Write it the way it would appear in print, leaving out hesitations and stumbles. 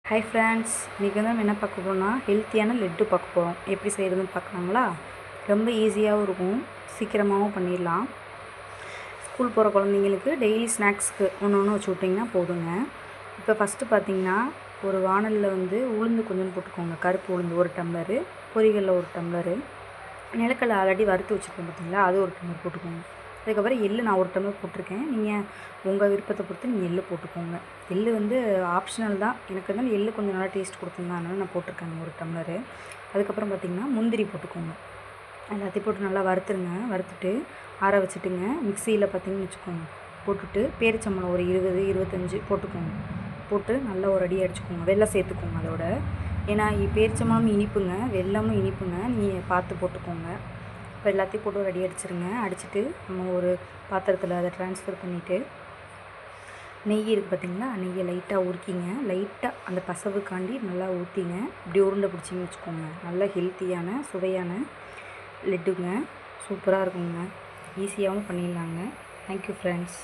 Hi friends, இன்றைக்கி வந்து நம்ம என்ன பார்க்க போகிறோம்னா ஹெல்த்தியான லட்டு பார்க்க போகிறோம். எப்படி செய்கிறதுன்னு பார்க்கலாங்களா? ரொம்ப ஈஸியாகவும் இருக்கும், சீக்கிரமாகவும் பண்ணிடலாம். ஸ்கூல் போகிற குழந்தைங்களுக்கு டெய்லி ஸ்நாக்ஸ்க்கு ஒன்று வச்சு விட்டிங்கன்னா போதுங்க. இப்போ ஃபஸ்ட்டு பார்த்திங்கன்னா ஒரு வானலில் வந்து உளுந்து கொஞ்சம் போட்டுக்கோங்க. கருப்பு உளுந்து 1 டம்ளரு, பொரிகடலை 1 டம்ளரு, நிலக்கடலை ஆல்ரெடி வறுத்து வச்சுருக்கோம் பார்த்திங்களா, அது 1 டம்ளர் போட்டுக்கோங்க. அதுக்கப்புறம் எள்ளு நான் 1 டம்ளர் போட்டிருக்கேன். நீங்கள் உங்கள் விருப்பத்தை பொறுத்து நீங்கள் எள்ளு போட்டுக்கோங்க. எள்ளு வந்து ஆப்ஷனல் தான். எனக்கு வந்து எள்ளு கொஞ்சம் நல்லா டேஸ்ட் கொடுத்துருந்தா அதனால் நான் போட்டிருக்கேங்க 1 டம்ளரு. அதுக்கப்புறம் பார்த்திங்கன்னா முந்திரி போட்டுக்கோங்க. எல்லாத்தையும் போட்டு நல்லா வறுத்துருங்க. வறுத்துட்டு ஆற வச்சுட்டுங்க. மிக்சியில் பார்த்திங்கன்னு வச்சுக்கோங்க, போட்டுட்டு பேரிச்சம்பழம் ஒரு 20 25 போட்டுக்கோங்க. போட்டு நல்லா ஒரு அடி அடிச்சுக்கோங்க. வெல்லம் சேர்த்துக்கோங்க அதோட. ஏன்னா பேரிச்சம்பழமும் இனிப்புங்க, வெல்லமும் இனிப்புங்க, நீங்கள் பார்த்து போட்டுக்கோங்க. இப்போ எல்லாத்தையும் போட்டு ஒரு அடி அடிச்சிருங்க. அடிச்சுட்டு நம்ம ஒரு பாத்திரத்தில் அதை ட்ரான்ஸ்ஃபர் பண்ணிவிட்டு நெய் இருக்குது பார்த்திங்களா, நெய்யை லைட்டாக உருக்கிங்க. லைட்டாக அந்த பசவுக்காண்டி நல்லா ஊற்றிங்க. இப்படி உருண்டை பிடிச்சிங்கன்னு வச்சுக்கோங்க. நல்ல ஹெல்த்தியான சுவையான லட்டுங்க. சூப்பராக இருக்குங்க. ஈஸியாகவும் பண்ணிடலாங்க. Thank you friends.